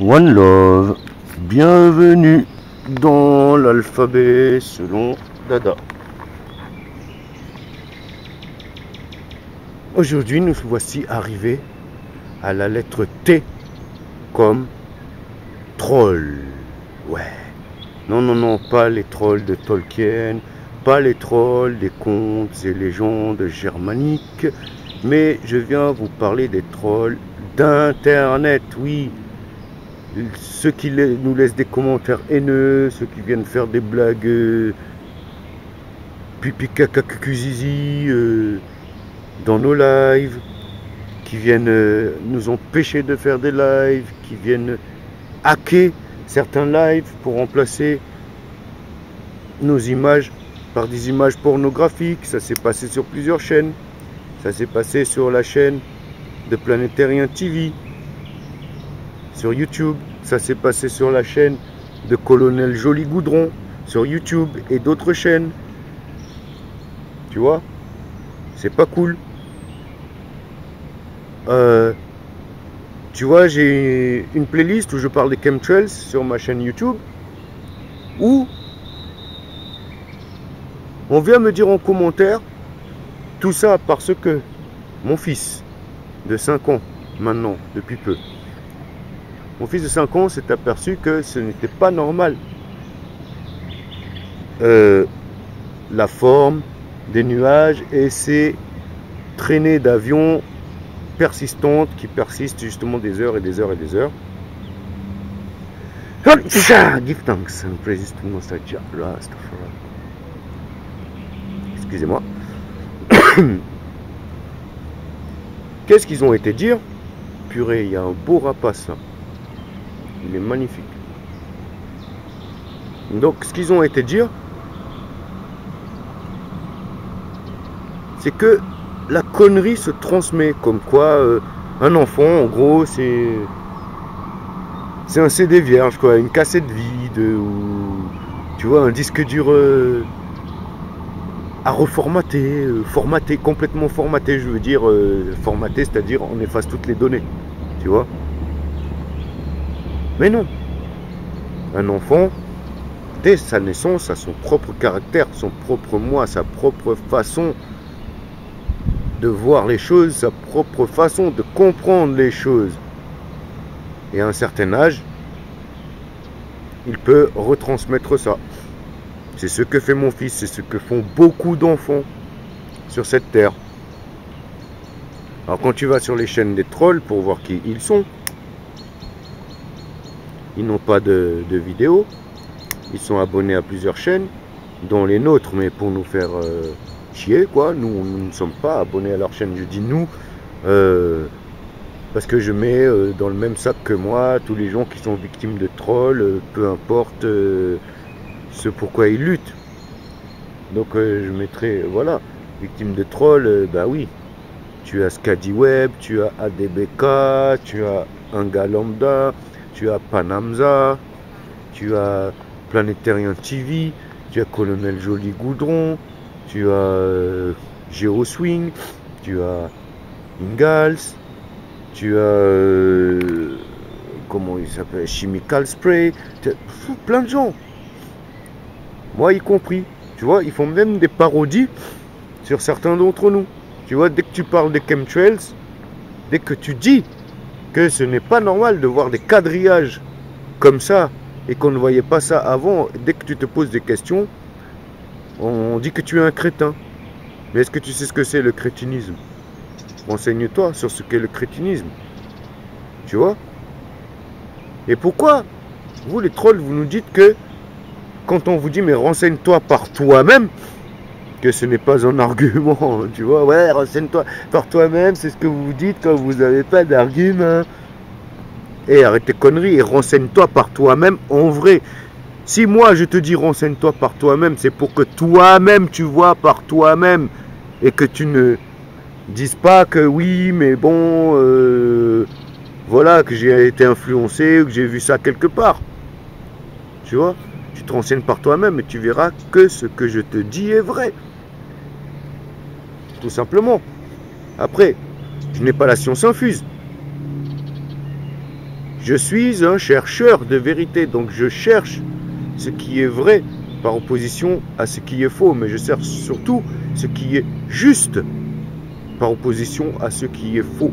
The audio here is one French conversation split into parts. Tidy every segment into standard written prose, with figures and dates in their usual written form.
One Love, bienvenue dans l'alphabet selon Dada. Aujourd'hui, nous voici arrivés à la lettre T comme troll. Ouais. Non, pas les trolls de Tolkien, pas les trolls des contes et légendes germaniques, mais je viens vous parler des trolls d'Internet, oui. Ceux qui nous laissent des commentaires haineux, ceux qui viennent faire des blagues pipi caca cucuzizi dans nos lives, qui viennent nous empêcher de faire des lives, qui viennent hacker certains lives pour remplacer nos images par des images pornographiques. Ça s'est passé sur plusieurs chaînes. Ça s'est passé sur la chaîne de Planétarien TV, sur YouTube. Ça s'est passé sur la chaîne de Colonel Joli Goudron, sur YouTube et d'autres chaînes. Tu vois, c'est pas cool. Tu vois, j'ai une playlist où je parle des chemtrails sur ma chaîne YouTube, où on vient me dire en commentaire tout ça parce que mon fils de 5 ans, maintenant, depuis peu, mon fils de 5 ans s'est aperçu que ce n'était pas normal. La forme des nuages et ces traînées d'avions persistantes qui persistent justement des heures et des heures et des heures. Give thanks and praises to Most High Jah, Rastafari. Excusez-moi. Qu'est-ce qu'ils ont été dire? Purée, il y a un beau rapace là. Il est magnifique. Donc, ce qu'ils ont été dire, c'est que la connerie se transmet. Comme quoi, un enfant, en gros, c'est un CD vierge, quoi, une cassette vide, ou tu vois, un disque dur à reformater, complètement formaté, je veux dire, formaté, c'est-à-dire on efface toutes les données, tu vois. Mais non, un enfant, dès sa naissance, a son propre caractère, son propre moi, sa propre façon de voir les choses, sa propre façon de comprendre les choses. Et à un certain âge, il peut retransmettre ça. C'est ce que fait mon fils, c'est ce que font beaucoup d'enfants sur cette terre. Alors quand tu vas sur les chaînes des trolls pour voir qui ils sont, ils n'ont pas de vidéos, ils sont abonnés à plusieurs chaînes, dont les nôtres, mais pour nous faire chier, quoi. Nous ne sommes pas abonnés à leur chaîne. Je dis nous, parce que je mets dans le même sac que moi tous les gens qui sont victimes de trolls, peu importe ce pourquoi ils luttent. Donc je mettrai, voilà, victimes de trolls, bah oui, tu as ScadiWeb, tu as ADBK, tu as Anga Lambda, tu as Panamza, tu as Planétarien TV, tu as Colonel Joli Goudron, tu as GeoSwing, tu as Ingalls, tu as comment il s'appelle, Chemical Spray, plein de gens, moi y compris, tu vois, ils font même des parodies sur certains d'entre nous, tu vois. Dès que tu parles des chemtrails, dès que tu dis que ce n'est pas normal de voir des quadrillages comme ça et qu'on ne voyait pas ça avant, dès que tu te poses des questions, on dit que tu es un crétin. Mais est-ce que tu sais ce que c'est le crétinisme? Renseigne-toi sur ce qu'est le crétinisme. Tu vois? Et pourquoi vous les trolls, vous nous dites que quand on vous dit mais renseigne-toi par toi-même, que ce n'est pas un argument, tu vois? Ouais, renseigne-toi par toi-même, c'est ce que vous dites quand vous n'avez pas d'argument. Et arrête tes conneries et renseigne-toi par toi-même en vrai. Si moi je te dis renseigne-toi par toi-même, c'est pour que toi-même tu vois par toi-même et que tu ne dises pas que oui, mais bon, voilà, que j'ai été influencé ou que j'ai vu ça quelque part. Tu vois, tu te renseignes par toi-même et tu verras que ce que je te dis est vrai. Tout simplement. Après, je n'ai pas la science infuse. Je suis un chercheur de vérité, donc je cherche ce qui est vrai par opposition à ce qui est faux, mais je cherche surtout ce qui est juste par opposition à ce qui est faux.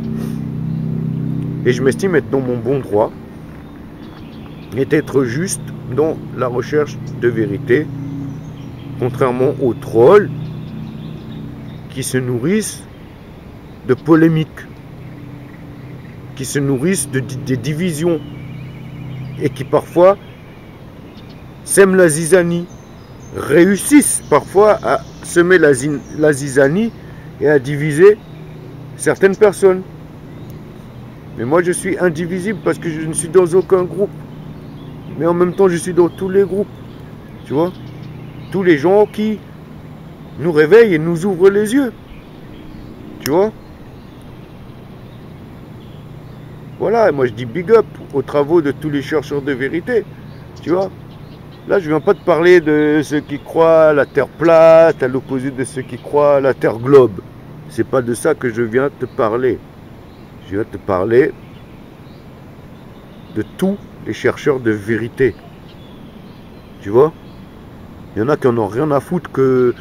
Et je m'estime être dans mon bon droit et d'être juste dans la recherche de vérité, contrairement aux trolls qui se nourrissent de polémiques, qui se nourrissent des divisions et qui parfois sèment la zizanie, réussissent parfois à semer la zizanie et à diviser certaines personnes. Mais moi je suis indivisible parce que je ne suis dans aucun groupe. Mais en même temps je suis dans tous les groupes. Tu vois? Tous les gens qui nous réveillent et nous ouvrent les yeux. Tu vois? Voilà, moi je dis big up aux travaux de tous les chercheurs de vérité. Tu vois? Là je viens pas te parler de ceux qui croient à la terre plate, à l'opposé de ceux qui croient à la terre globe. C'est pas de ça que je viens te parler. Je viens te parler de tous les chercheurs de vérité. Tu vois? Il y en a qui en ont rien à foutre que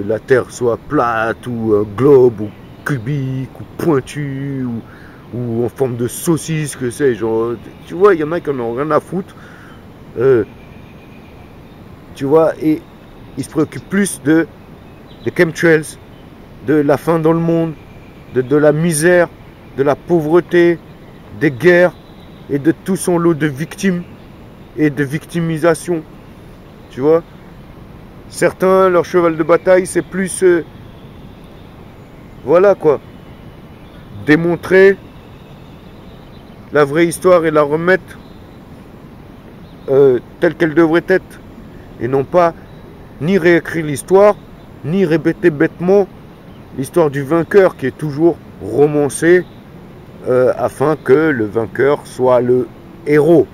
la Terre soit plate ou globe ou cubique ou pointue ou en forme de saucisse, que sais-je. Tu vois, il y en a qui en ont rien à foutre. Tu vois, et ils se préoccupent plus des chemtrails, de la faim dans le monde, de la misère, de la pauvreté, des guerres et de tout son lot de victimes et de victimisation. Tu vois, certains, leur cheval de bataille, c'est plus, voilà quoi, démontrer la vraie histoire et la remettre telle qu'elle devrait être. Et non pas ni réécrire l'histoire, ni répéter bêtement l'histoire du vainqueur qui est toujours romancée afin que le vainqueur soit le héros.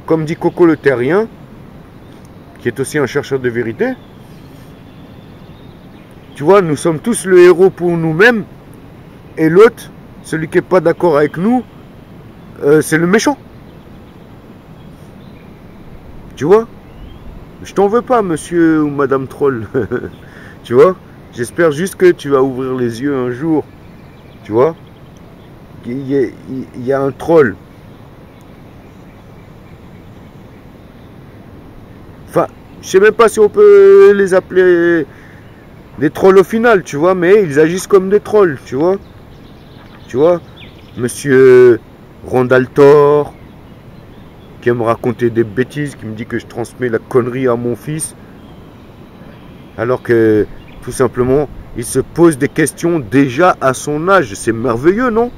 Comme dit Coco le Terrien, qui est aussi un chercheur de vérité, tu vois, nous sommes tous le héros pour nous-mêmes, et l'autre, celui qui n'est pas d'accord avec nous, c'est le méchant. Tu vois? Je t'en veux pas, monsieur ou madame troll. Tu vois? J'espère juste que tu vas ouvrir les yeux un jour. Tu vois? Il y a un troll. Enfin, je sais même pas si on peut les appeler des trolls au final, tu vois, mais ils agissent comme des trolls, tu vois. Tu vois? Monsieur Rondaltor, qui aime raconter des bêtises, qui me dit que je transmets la connerie à mon fils, alors que tout simplement il se pose des questions déjà à son âge. C'est merveilleux, non?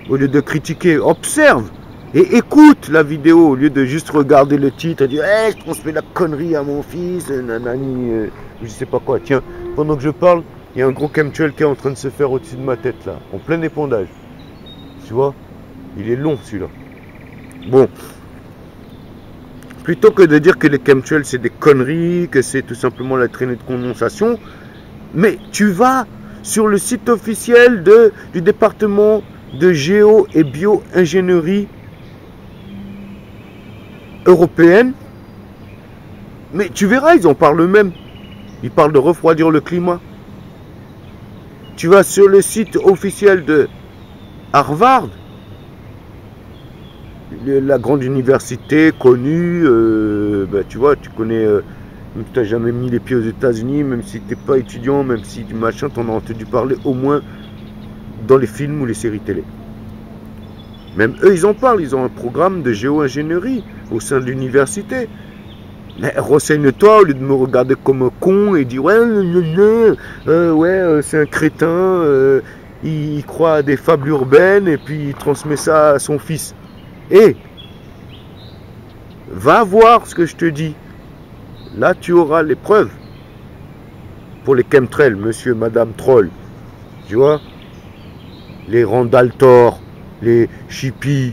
Au lieu de critiquer, observe et écoute la vidéo au lieu de juste regarder le titre et dire hey, je transmets la connerie à mon fils, nanani, je sais pas quoi. Tiens, pendant que je parle, il y a un gros chemtrail qui est en train de se faire au-dessus de ma tête là, en plein épandage. Tu vois? Il est long celui-là. Bon. Plutôt que de dire que les chemtrails c'est des conneries, que c'est tout simplement la traînée de condensation, mais tu vas sur le site officiel du département de géo et bio-ingénierie européenne, mais tu verras, ils en parlent eux-mêmes. Ils parlent de refroidir le climat. Tu vas sur le site officiel de Harvard, la grande université connue, tu vois, tu connais, même si tu n'as jamais mis les pieds aux États-Unis, même si tu n'es pas étudiant, même si du machin, tu en as entendu parler au moins dans les films ou les séries télé. Même eux, ils en parlent, ils ont un programme de géo-ingénierie au sein de l'université. Mais renseigne-toi au lieu de me regarder comme un con et dire ouais, c'est un crétin, il croit à des fables urbaines et puis il transmet ça à son fils. Et va voir ce que je te dis. Là, tu auras les preuves pour les chemtrails, monsieur, madame troll. Tu vois, les Rondaltor, les Chippy,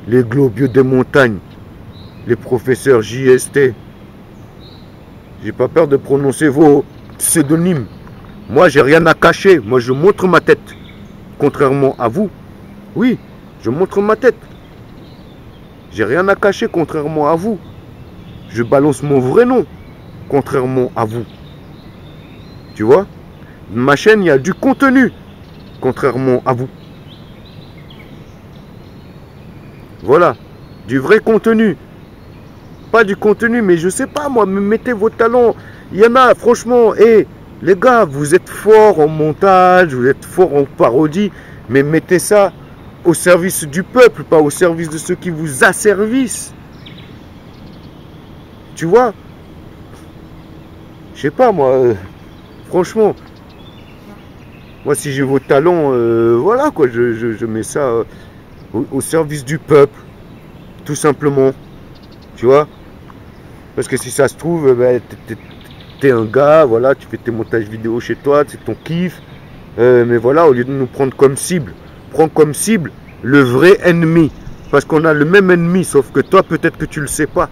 les Globieux des montagnes, les professeurs JST. J'ai pas peur de prononcer vos pseudonymes. Moi, j'ai rien à cacher. Moi, je montre ma tête. contrairement à vous. Oui, je montre ma tête. J'ai rien à cacher, contrairement à vous. Je balance mon vrai nom, contrairement à vous. Tu vois? Ma chaîne, il y a du contenu, contrairement à vous. Voilà, du vrai contenu. Pas du contenu, mais je sais pas moi, mettez vos talents. Il y en a, franchement, et les gars, vous êtes forts en montage, vous êtes forts en parodie, mais mettez ça au service du peuple, pas au service de ceux qui vous asservissent. Tu vois? Je sais pas moi, franchement, moi si j'ai vos talents, voilà quoi, je mets ça au service du peuple, tout simplement. Tu vois? Parce que si ça se trouve, ben, t'es un gars, voilà, tu fais tes montages vidéo chez toi, c'est ton kiff. Mais voilà, au lieu de nous prendre comme cible, prends comme cible le vrai ennemi. Parce qu'on a le même ennemi, sauf que toi, peut-être que tu le sais pas.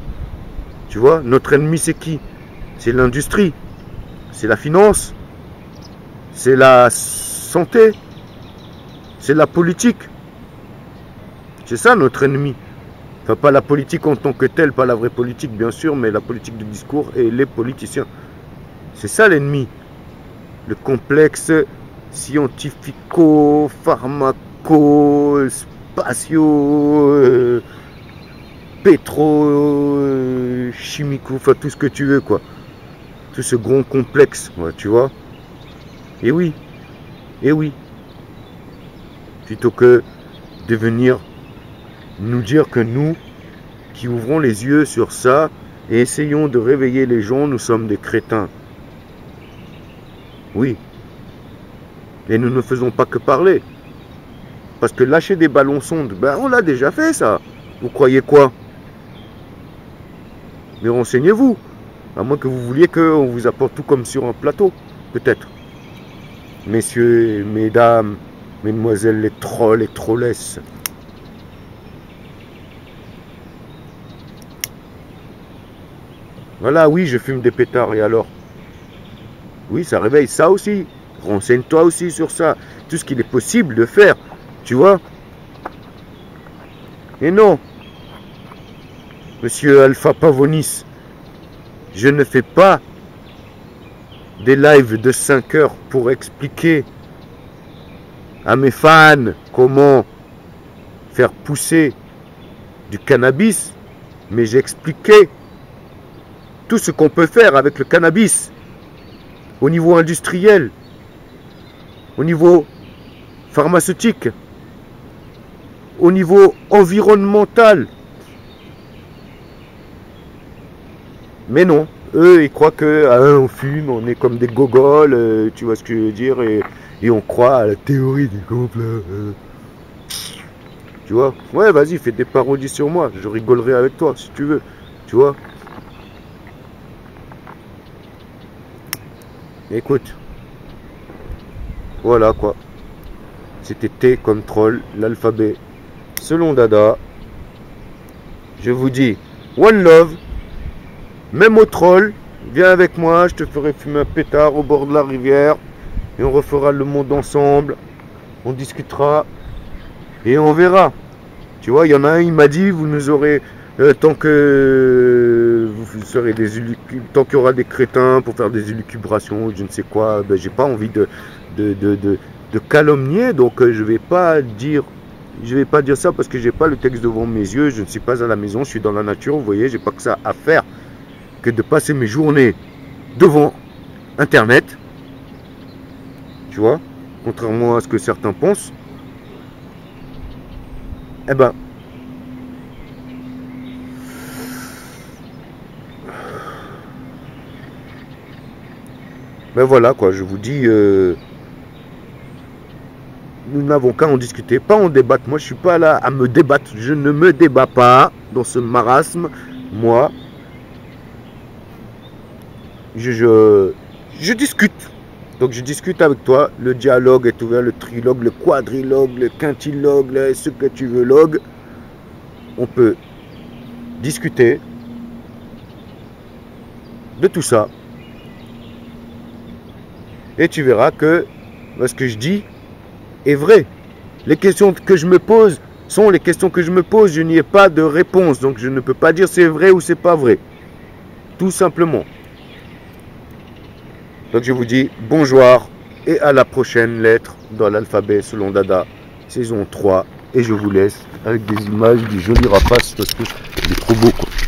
Tu vois, notre ennemi, c'est qui? C'est l'industrie, c'est la finance, c'est la santé, c'est la politique. C'est ça notre ennemi. Enfin, pas la politique en tant que telle, pas la vraie politique, bien sûr, mais la politique du discours et les politiciens. C'est ça l'ennemi. Le complexe scientifico, pharmaco, spatio, pétro, chimico, enfin tout ce que tu veux, quoi. Tout ce grand complexe, ouais, tu vois. Et oui, et oui. Plutôt que de venir nous dire que nous, qui ouvrons les yeux sur ça et essayons de réveiller les gens, nous sommes des crétins. Oui. Et nous ne faisons pas que parler. Parce que lâcher des ballons sondes, ben on l'a déjà fait ça. Vous croyez quoi? Mais renseignez-vous. À moins que vous vouliez qu'on vous apporte tout comme sur un plateau. Peut-être. Messieurs, mesdames, mesdemoiselles, les trolls et trollesses. Voilà, oui, je fume des pétards, et alors? Oui, ça réveille ça aussi. Renseigne-toi aussi sur ça. Tout ce qu'il est possible de faire, tu vois? Et non, monsieur Alpha Pavonis, je ne fais pas des lives de 5 heures pour expliquer à mes fans comment faire pousser du cannabis, mais j'ai expliqué tout ce qu'on peut faire avec le cannabis au niveau industriel, au niveau pharmaceutique, au niveau environnemental. Mais non, eux ils croient que on fume, on est comme des gogoles, tu vois ce que je veux dire, et on croit à la théorie du complot. Tu vois? Ouais, vas-y, fais des parodies sur moi, je rigolerai avec toi si tu veux, tu vois? Écoute, voilà quoi. C'était T comme troll, l'alphabet. Selon Dada, je vous dis one love, même au troll, viens avec moi, je te ferai fumer un pétard au bord de la rivière et on refera le monde ensemble, on discutera et on verra. Tu vois, il y en a un, il m'a dit, vous nous aurez, tant que vous serez tant qu'il y aura des crétins pour faire des élucubrations, je ne sais quoi, ben, j'ai pas envie de calomnier, donc je vais pas dire ça parce que j'ai pas le texte devant mes yeux, je ne suis pas à la maison, je suis dans la nature, vous voyez, j'ai pas que ça à faire que de passer mes journées devant internet, tu vois, contrairement à ce que certains pensent. Eh ben, voilà quoi, je vous dis, nous n'avons qu'à en discuter, pas en débattre. Moi je suis pas là à me débattre, je ne me débat pas dans ce marasme. Moi je discute. Donc je discute avec toi, le dialogue est ouvert, le trilogue, le quadrilogue, le quintilogue, ce que tu veux log. On peut discuter de tout ça. Et tu verras que ce que je dis, est vrai. Les questions que je me pose sont les questions que je me pose. Je n'y ai pas de réponse. Donc je ne peux pas dire c'est vrai ou c'est pas vrai. Tout simplement. Donc je vous dis bonjour et à la prochaine lettre dans l'alphabet selon Dada, saison 3. Et je vous laisse avec des images du joli rapace parce que il est trop beau quoi.